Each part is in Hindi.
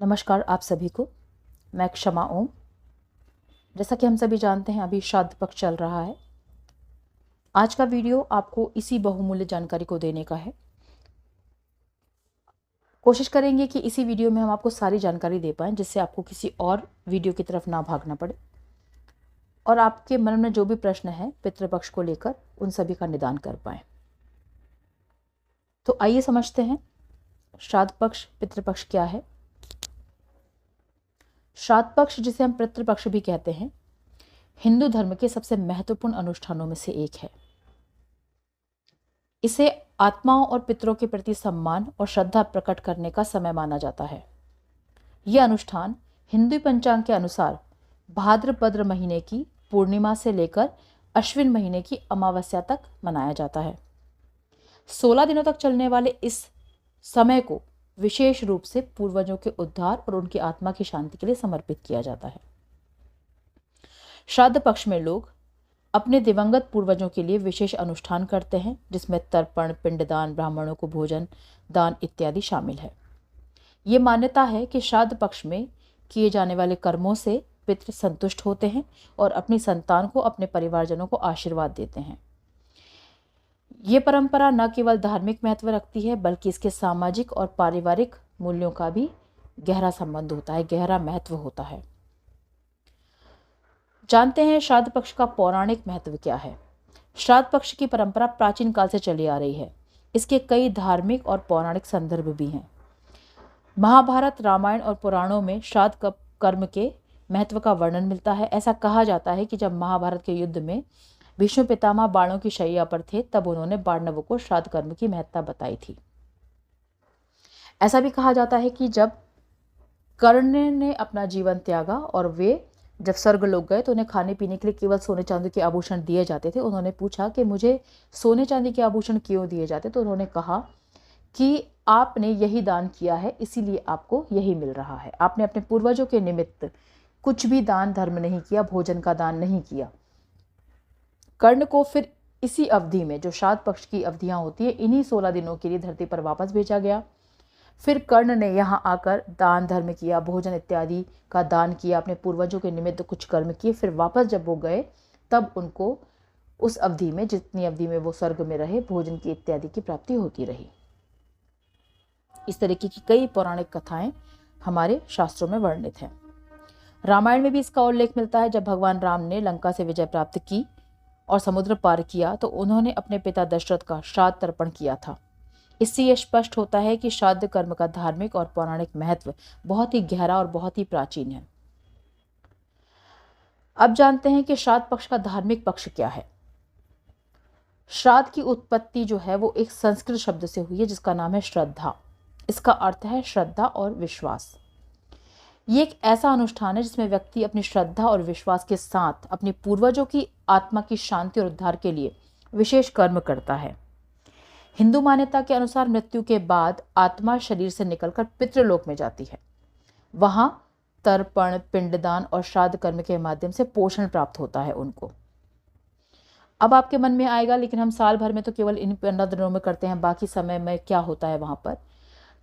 नमस्कार आप सभी को। मैं क्षमा ओम। जैसा कि हम सभी जानते हैं, अभी श्राद्ध पक्ष चल रहा है। आज का वीडियो आपको इसी बहुमूल्य जानकारी को देने का है। कोशिश करेंगे कि इसी वीडियो में हम आपको सारी जानकारी दे पाएँ, जिससे आपको किसी और वीडियो की तरफ ना भागना पड़े और आपके मन में जो भी प्रश्न है पितृपक्ष को लेकर, उन सभी का निदान कर पाएँ। तो आइए समझते हैं श्राद्ध पक्ष पितृपक्ष क्या है। श्राद्ध पक्ष, जिसे हम पितृपक्ष भी कहते हैं, हिंदू धर्म के सबसे महत्वपूर्ण अनुष्ठानों में से एक है। इसे आत्माओं और पितरों के प्रति सम्मान और श्रद्धा प्रकट करने का समय माना जाता है। यह अनुष्ठान हिंदू पंचांग के अनुसार भाद्रपद महीने की पूर्णिमा से लेकर अश्विन महीने की अमावस्या तक मनाया जाता है। 16 दिनों तक चलने वाले इस समय को विशेष रूप से पूर्वजों के उद्धार और उनकी आत्मा की शांति के लिए समर्पित किया जाता है। श्राद्ध पक्ष में लोग अपने दिवंगत पूर्वजों के लिए विशेष अनुष्ठान करते हैं, जिसमें तर्पण, पिंडदान, ब्राह्मणों को भोजन दान इत्यादि शामिल है। ये मान्यता है कि श्राद्ध पक्ष में किए जाने वाले कर्मों से पितृ संतुष्ट होते हैं और अपनी संतान को, अपने परिवारजनों को आशीर्वाद देते हैं। ये परंपरा न केवल धार्मिक महत्व रखती है, बल्कि इसके सामाजिक और पारिवारिक मूल्यों का भी गहरा संबंध होता है, गहरा महत्व होता है। जानते हैं श्राद्ध पक्ष का पौराणिक महत्व क्या है। श्राद्ध पक्ष की परंपरा प्राचीन काल से चली आ रही है। इसके कई धार्मिक और पौराणिक संदर्भ भी हैं। महाभारत, रामायण और पुराणों में श्राद्ध कर्म के महत्व का वर्णन मिलता है। ऐसा कहा जाता है कि जब महाभारत के युद्ध में भीष्म पितामह बाणों की शैया पर थे, तब उन्होंने पांडवों को श्राद्ध कर्म की महत्ता बताई थी। ऐसा भी कहा जाता है कि जब कर्ण ने अपना जीवन त्यागा और वे जब स्वर्ग लोग गए, तो उन्हें खाने पीने के लिए केवल सोने चांदी के आभूषण दिए जाते थे। उन्होंने पूछा कि मुझे सोने चांदी के आभूषण क्यों दिए जाते, तो उन्होंने कहा कि आपने यही दान किया है, इसीलिए आपको यही मिल रहा है। आपने अपने पूर्वजों के निमित्त कुछ भी दान धर्म नहीं किया, भोजन का दान नहीं किया। कर्ण को फिर इसी अवधि में, जो श्राद्ध पक्ष की अवधियां होती है, इन्हीं 16 दिनों के लिए धरती पर वापस भेजा गया। फिर कर्ण ने यहाँ आकर दान धर्म किया, भोजन इत्यादि का दान किया, अपने पूर्वजों के निमित्त कुछ कर्म किए। फिर वापस जब वो गए, तब उनको उस अवधि में, जितनी अवधि में वो स्वर्ग में रहे, भोजन की इत्यादि की प्राप्ति होती रही। इस तरीके की कई पौराणिक कथाएं हमारे शास्त्रों में वर्णित हैं। रामायण में भी इसका उल्लेख मिलता है। जब भगवान राम ने लंका से विजय प्राप्त की और समुद्र पार किया, तो उन्होंने अपने पिता दशरथ का श्राद्ध तर्पण किया था। इससे यह स्पष्ट होता है कि श्राद्ध कर्म का धार्मिक और पौराणिक महत्व बहुत ही गहरा और बहुत ही प्राचीन है। अब जानते हैं कि श्राद्ध पक्ष का धार्मिक पक्ष क्या है। श्राद्ध की उत्पत्ति जो है वो एक संस्कृत शब्द से हुई है, जिसका नाम है श्रद्धा। इसका अर्थ है श्रद्धा और विश्वास। ये एक ऐसा अनुष्ठान है जिसमें व्यक्ति अपनी श्रद्धा और विश्वास के साथ अपने पूर्वजों की आत्मा की शांति और उद्धार के लिए विशेष कर्म करता है। हिंदू मान्यता के अनुसार मृत्यु के बाद आत्मा शरीर से निकलकर पितृलोक में जाती है। वहां तर्पण, पिंडदान और श्राद्ध कर्म के माध्यम से पोषण प्राप्त होता है उनको। अब आपके मन में आएगा, लेकिन हम साल भर में तो केवल इन 15 दिनों में करते हैं, बाकी समय में क्या होता है वहां पर?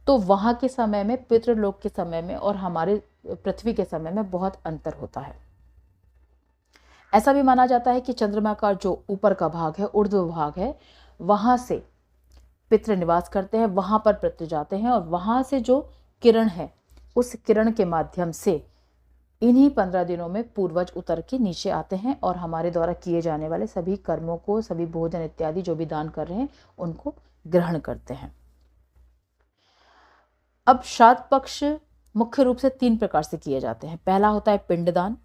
तो वहां के समय में, पितृलोक के समय में और हमारे पृथ्वी के समय में बहुत अंतर होता है। ऐसा भी माना जाता है कि चंद्रमा का जो ऊपर का भाग है, ऊर्ध्व भाग है, वहां से पितृ निवास करते हैं, वहां पर पितृ जाते हैं और वहां से जो किरण है, उस किरण के माध्यम से इन्हीं 15 दिनों में पूर्वज उतर के नीचे आते हैं और हमारे द्वारा किए जाने वाले सभी कर्मों को, सभी भोजन इत्यादि जो भी दान कर रहे हैं, उनको ग्रहण करते हैं। अब श्राद्ध पक्ष मुख्य रूप से 3 प्रकार से किए जाते हैं। पहला होता है पिंडदान,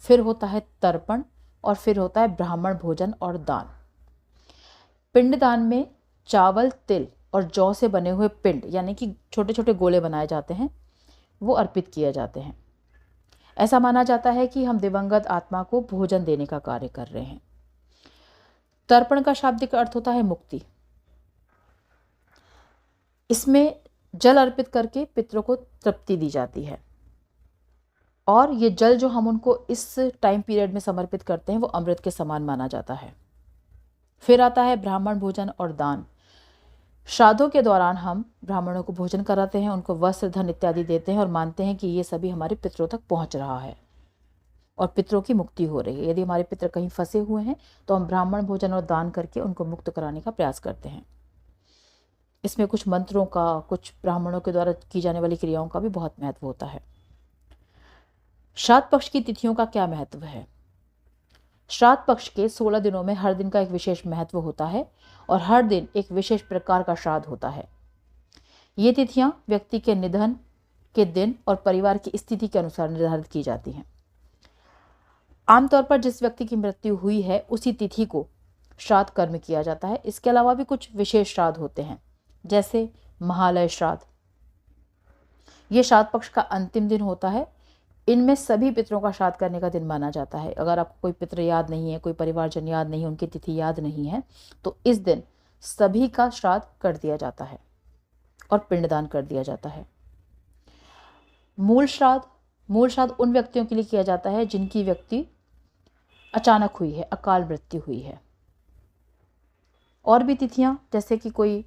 फिर होता है तर्पण और फिर होता है ब्राह्मण भोजन और दान। पिंडदान में चावल, तिल और जौ से बने हुए पिंड, यानी कि छोटे छोटे गोले बनाए जाते हैं, वो अर्पित किए जाते हैं। ऐसा माना जाता है कि हम दिवंगत आत्मा को भोजन देने का कार्य कर रहे हैं। तर्पण का शाब्दिक अर्थ होता है मुक्ति। इसमें जल अर्पित करके पितरों को तृप्ति दी जाती है और ये जल जो हम उनको इस टाइम पीरियड में समर्पित करते हैं, वो अमृत के समान माना जाता है। फिर आता है ब्राह्मण भोजन और दान। श्राद्धों के दौरान हम ब्राह्मणों को भोजन कराते हैं, उनको वस्त्र, धन इत्यादि देते हैं और मानते हैं कि ये सभी हमारे पितरों तक पहुंच रहा है और पितरों की मुक्ति हो रही है। यदि हमारे पितर कहीं फंसे हुए हैं तो हम ब्राह्मण भोजन और दान करके उनको मुक्त कराने का प्रयास करते हैं। इसमें कुछ मंत्रों का, कुछ ब्राह्मणों के द्वारा की जाने वाली क्रियाओं का भी बहुत महत्व होता है। श्राद्ध पक्ष की तिथियों का क्या महत्व है? श्राद्ध पक्ष के 16 दिनों में हर दिन का एक विशेष महत्व होता है और हर दिन एक विशेष प्रकार का श्राद्ध होता है। ये तिथियां व्यक्ति के निधन के दिन और परिवार की स्थिति के अनुसार निर्धारित की जाती हैं। आमतौर पर जिस व्यक्ति की मृत्यु हुई है उसी तिथि को श्राद्ध कर्म किया जाता है। इसके अलावा भी कुछ विशेष श्राद्ध होते हैं, जैसे महालय श्राद्ध। ये श्राद्ध पक्ष का अंतिम दिन होता है। इनमें सभी पितरों का श्राद्ध करने का दिन माना जाता है। अगर आपको कोई पितर याद नहीं है, कोई परिवारजन याद नहीं है, उनकी तिथि याद नहीं है, तो इस दिन सभी का श्राद्ध कर दिया जाता है और पिंडदान कर दिया जाता है। मूल श्राद्ध उन व्यक्तियों के लिए किया जाता है जिनकी व्यक्ति अचानक हुई है, अकाल मृत्यु हुई है। और भी तिथियां, जैसे कि कोई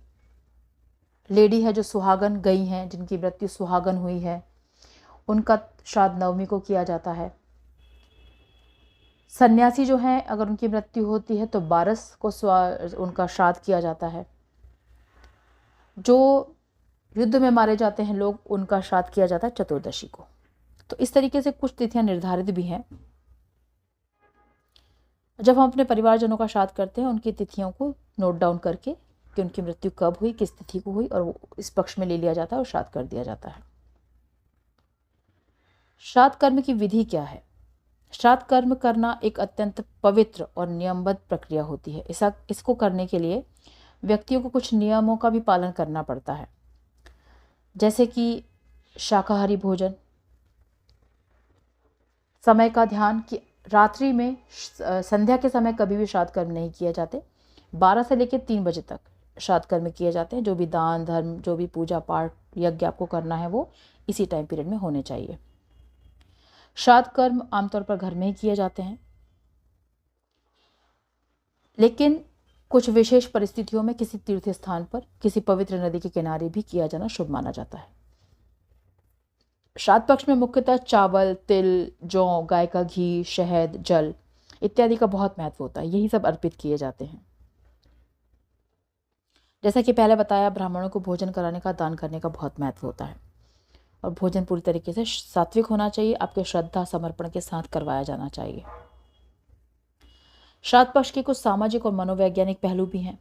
लेडी है जो सुहागन गई हैं, जिनकी मृत्यु सुहागन हुई है, उनका श्राद्ध नवमी को किया जाता है। सन्यासी जो हैं, अगर उनकी मृत्यु होती है तो 12 को उनका श्राद्ध किया जाता है। जो युद्ध में मारे जाते हैं लोग, उनका श्राद्ध किया जाता है चतुर्दशी को। तो इस तरीके से कुछ तिथियां निर्धारित भी हैं। जब हम अपने परिवारजनों का श्राद्ध करते हैं, उनकी तिथियों को नोट डाउन करके कि उनकी मृत्यु कब हुई, किस तिथि को हुई, और वो इस पक्ष में ले लिया जाता है और श्राद्ध कर दिया जाता है। श्राद्ध कर्म की विधि क्या है? श्राद्ध कर्म करना एक अत्यंत पवित्र और नियमबद्ध प्रक्रिया होती है। इसको करने के लिए व्यक्तियों को कुछ नियमों का भी पालन करना पड़ता है, जैसे कि शाकाहारी भोजन, समय का ध्यान कि रात्रि में संध्या के समय कभी भी श्राद्ध कर्म नहीं किए जाते। 12 से लेकर 3 बजे तक श्राद्ध कर्म किए जाते हैं। जो भी दान धर्म, जो भी पूजा पाठ यज्ञ आपको करना है, वो इसी टाइम पीरियड में होने चाहिए। श्राद्ध कर्म आमतौर पर घर में ही किए जाते हैं, लेकिन कुछ विशेष परिस्थितियों में किसी तीर्थ स्थान पर, किसी पवित्र नदी के किनारे भी किया जाना शुभ माना जाता है। श्राद्ध पक्ष में मुख्यतः चावल, तिल, जौ, गाय का घी, शहद, जल इत्यादि का बहुत महत्व होता है। यही सब अर्पित किए जाते हैं। जैसा कि पहले बताया, ब्राह्मणों को भोजन कराने का, दान करने का बहुत महत्व होता है और भोजन पूरी तरीके से सात्विक होना चाहिए। आपके श्रद्धा समर्पण के साथ करवाया जाना चाहिए। श्राद्ध पक्ष के कुछ सामाजिक और मनोवैज्ञानिक पहलू भी हैं।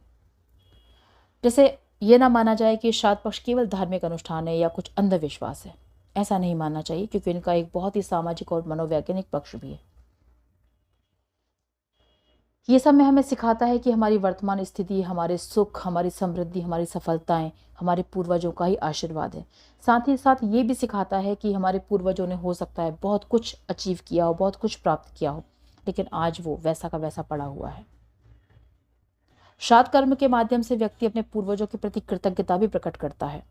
जैसे ये ना माना जाए कि श्राद्ध पक्ष केवल धार्मिक अनुष्ठान है या कुछ अंधविश्वास है। ऐसा नहीं मानना चाहिए, क्योंकि इनका एक बहुत ही सामाजिक और मनोवैज्ञानिक पक्ष भी है। ये सब में हमें सिखाता है कि हमारी वर्तमान स्थिति, हमारे सुख, हमारी समृद्धि, हमारी सफलताएं हमारे पूर्वजों का ही आशीर्वाद है। साथ ही साथ ये भी सिखाता है कि हमारे पूर्वजों ने हो सकता है बहुत कुछ अचीव किया हो, बहुत कुछ प्राप्त किया हो, लेकिन आज वो वैसा का वैसा पड़ा हुआ है। श्राद्ध कर्म के माध्यम से व्यक्ति अपने पूर्वजों के प्रति कृतज्ञता भी प्रकट करता है।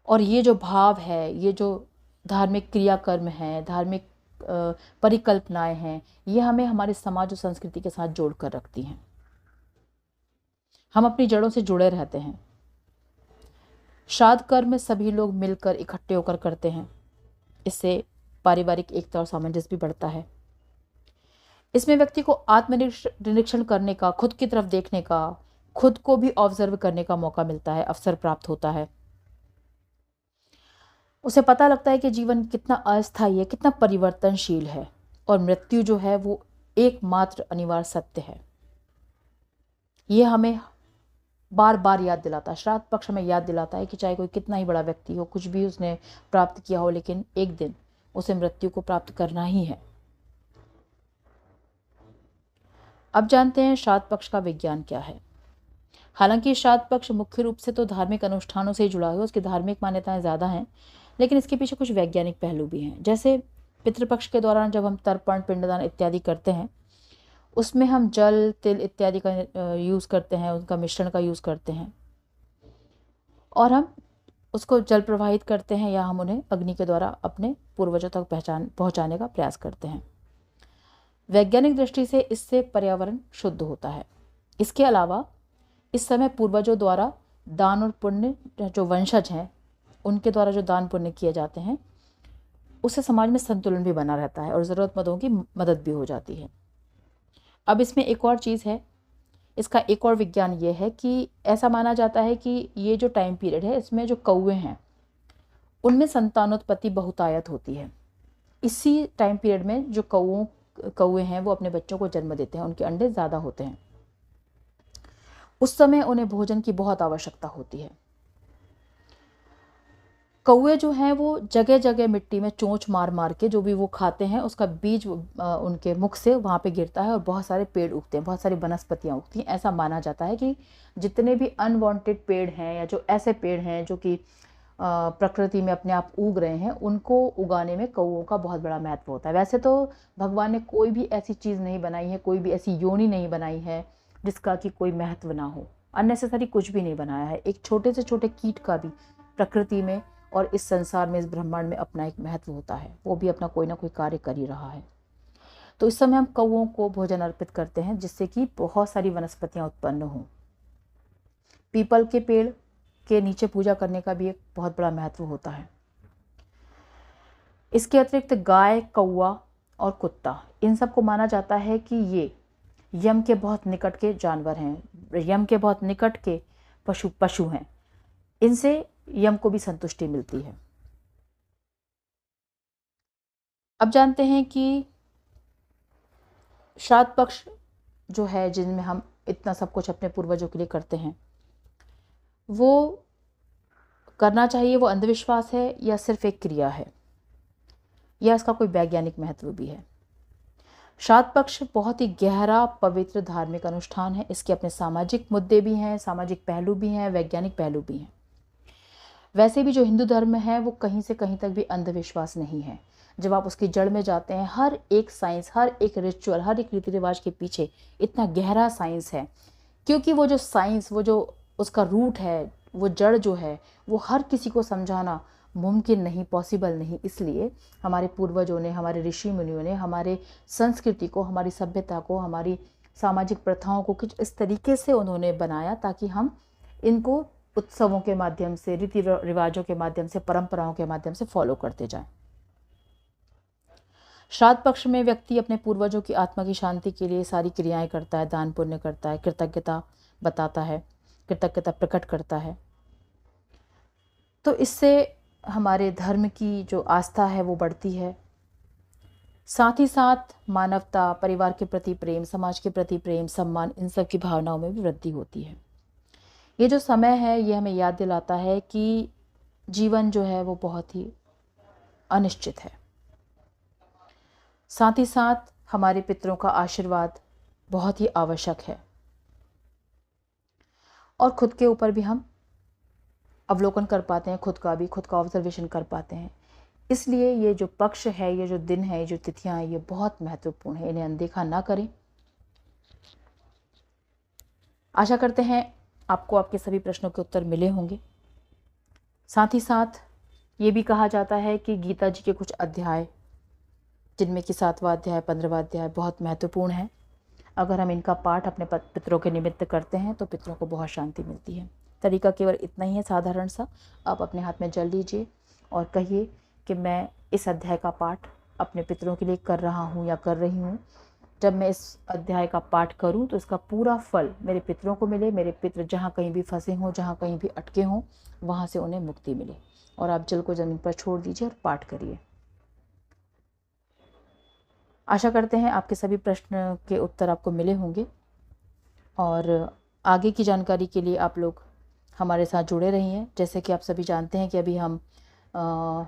और ये जो भाव है, ये जो धार्मिक क्रियाकर्म है, धार्मिक परिकल्पनाएं हैं, ये हमें हमारे समाज और संस्कृति के साथ जोड़ कर रखती हैं। हम अपनी जड़ों से जुड़े रहते हैं। श्राद्ध कर्म में सभी लोग मिलकर इकट्ठे होकर करते हैं। इससे पारिवारिक एकता और सामंजस्य भी बढ़ता है। इसमें व्यक्ति को आत्मनिरीक्षण करने का, खुद की तरफ देखने का, खुद को भी ऑब्जर्व करने का मौका मिलता है, अवसर प्राप्त होता है। उसे पता लगता है कि जीवन कितना अस्थायी है, कितना परिवर्तनशील है, और मृत्यु जो है वो एकमात्र अनिवार्य सत्य है। ये हमें बार बार याद दिलाता है। श्राद्ध पक्ष हमें याद दिलाता है कि चाहे कोई कितना ही बड़ा व्यक्ति हो, कुछ भी उसने प्राप्त किया हो, लेकिन एक दिन उसे मृत्यु को प्राप्त करना ही है। अब जानते हैं श्राद्ध पक्ष का विज्ञान क्या है। हालांकि श्राद्ध पक्ष मुख्य रूप से तो धार्मिक अनुष्ठानों से ही जुड़ा हुआ है, उसकी धार्मिक मान्यताएं ज़्यादा हैं, लेकिन इसके पीछे कुछ वैज्ञानिक पहलू भी हैं। जैसे पितृपक्ष के दौरान जब हम तर्पण, पिंडदान इत्यादि करते हैं, उसमें हम जल, तिल इत्यादि का यूज़ करते हैं, उनका मिश्रण का यूज़ करते हैं, और हम उसको जल प्रवाहित करते हैं या हम उन्हें अग्नि के द्वारा अपने पूर्वजों तक पहुँचाने का प्रयास करते हैं। वैज्ञानिक दृष्टि से इससे पर्यावरण शुद्ध होता है। इसके अलावा इस समय पूर्वजों द्वारा दान और पुण्य, जो वंशज हैं उनके द्वारा जो दान पुण्य किए जाते हैं, उससे समाज में संतुलन भी बना रहता है और ज़रूरतमंदों की मदद भी हो जाती है। अब इसमें एक और चीज़ है, इसका एक और विज्ञान ये है कि ऐसा माना जाता है कि ये जो टाइम पीरियड है, इसमें जो कौवे हैं उनमें संतानोत्पत्ति बहुतायत होती है। इसी टाइम पीरियड में जो कौवे हैं वो अपने बच्चों को जन्म देते हैं, उनके अंडे ज़्यादा होते हैं। उस समय उन्हें भोजन की बहुत आवश्यकता होती है। कौवे जो हैं वो जगह जगह मिट्टी में चोंच मार मार के जो भी वो खाते हैं उसका बीज उनके मुख से वहाँ पे गिरता है और बहुत सारे पेड़ उगते हैं, बहुत सारी वनस्पतियाँ उगती हैं। ऐसा माना जाता है कि जितने भी अनवांटेड पेड़ हैं या जो ऐसे पेड़ हैं जो कि प्रकृति में अपने आप उग रहे हैं, उनको उगाने में कौवों का बहुत बड़ा महत्व होता है। वैसे तो भगवान ने कोई भी ऐसी चीज़ नहीं बनाई है, कोई भी ऐसी योनि नहीं बनाई है जिसका कि कोई महत्व ना हो, अननेसेसरी कुछ भी नहीं बनाया है। एक छोटे से छोटे कीट का भी प्रकृति में और इस संसार में, इस ब्रह्मांड में अपना एक महत्व होता है, वो भी अपना कोई ना कोई कार्य कर ही रहा है। तो इस समय हम कौवों को भोजन अर्पित करते हैं जिससे कि बहुत सारी वनस्पतियाँ उत्पन्न हों। पीपल के पेड़ के नीचे पूजा करने का भी एक बहुत बड़ा महत्व होता है। इसके अतिरिक्त गाय, कौवा और कुत्ता, इन सब को माना जाता है कि ये यम के बहुत निकट के जानवर हैं, यम के बहुत निकट के पशु हैं। इनसे यम को भी संतुष्टि मिलती है। अब जानते हैं कि श्राद्ध पक्ष जो है, जिनमें हम इतना सब कुछ अपने पूर्वजों के लिए करते हैं, वो करना चाहिए, वो अंधविश्वास है या सिर्फ एक क्रिया है, या इसका कोई वैज्ञानिक महत्व भी है। श्राद्ध पक्ष बहुत ही गहरा, पवित्र धार्मिक अनुष्ठान है। इसके अपने सामाजिक मुद्दे भी हैं, सामाजिक पहलू भी हैं, वैज्ञानिक पहलू भी हैं। वैसे भी जो हिंदू धर्म है वो कहीं से कहीं तक भी अंधविश्वास नहीं है। जब आप उसकी जड़ में जाते हैं, हर एक साइंस, हर एक रिचुअल, हर एक रीति रिवाज के पीछे इतना गहरा साइंस है, क्योंकि वो जो साइंस, वो जो उसका रूट है, वो जड़ जो है, वो हर किसी को समझाना मुमकिन नहीं, पॉसिबल नहीं। इसलिए हमारे पूर्वजों ने, हमारे ऋषि मुनियों ने हमारे संस्कृति को, हमारी सभ्यता को, हमारी सामाजिक प्रथाओं को कुछ इस तरीके से उन्होंने बनाया ताकि हम इनको उत्सवों के माध्यम से, रीति रिवाजों के माध्यम से, परंपराओं के माध्यम से फॉलो करते जाएं। श्राद्ध पक्ष में व्यक्ति अपने पूर्वजों की आत्मा की शांति के लिए सारी क्रियाएं करता है, दान पुण्य करता है, कृतज्ञता बताता है, कृतज्ञता प्रकट करता है। तो इससे हमारे धर्म की जो आस्था है वो बढ़ती है। साथ ही साथ मानवता, परिवार के प्रति प्रेम, समाज के प्रति प्रेम, सम्मान, इन सब की भावनाओं में भी वृद्धि होती है। ये जो समय है ये हमें याद दिलाता है कि जीवन जो है वो बहुत ही अनिश्चित है। साथ ही साथ हमारे पितरों का आशीर्वाद बहुत ही आवश्यक है और खुद के ऊपर भी हम अवलोकन कर पाते हैं, खुद का ऑब्जर्वेशन कर पाते हैं। इसलिए ये जो पक्ष है, ये जो दिन है, ये जो तिथियां हैं, ये बहुत महत्वपूर्ण है, इन्हें अनदेखा ना करें। आशा करते हैं आपको आपके सभी प्रश्नों के उत्तर मिले होंगे। साथ ही साथ ये भी कहा जाता है कि गीता जी के कुछ अध्याय, जिनमें कि 7वां अध्याय, 15वां अध्याय बहुत महत्वपूर्ण है। अगर हम इनका पाठ अपने पितरों के निमित्त करते हैं तो पितरों को बहुत शांति मिलती है। तरीका केवल इतना ही है, साधारण सा। आप अपने हाथ में जल लीजिए और कहिए कि मैं इस अध्याय का पाठ अपने पितरों के लिए कर रहा हूँ या कर रही हूँ। जब मैं इस अध्याय का पाठ करूँ तो इसका पूरा फल मेरे पितरों को मिले, मेरे पितर जहाँ कहीं भी फंसे हों, जहाँ कहीं भी अटके हों, वहाँ से उन्हें मुक्ति मिले। और आप जल को ज़मीन पर छोड़ दीजिए और पाठ करिए। आशा करते हैं आपके सभी प्रश्न के उत्तर आपको मिले होंगे और आगे की जानकारी के लिए आप लोग हमारे साथ जुड़े रहिए। जैसे कि आप सभी जानते हैं कि अभी हम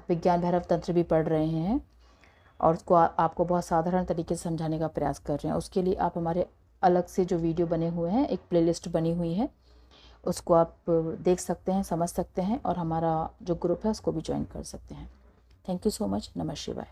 विज्ञान भैरव तंत्र भी पढ़ रहे हैं और उसको आपको बहुत साधारण तरीके से समझाने का प्रयास कर रहे हैं। उसके लिए आप हमारे अलग से जो वीडियो बने हुए हैं, एक प्लेलिस्ट बनी हुई है, उसको आप देख सकते हैं, समझ सकते हैं और हमारा जो ग्रुप है उसको भी ज्वाइन कर सकते हैं। Thank you so much. नमः शिवाय।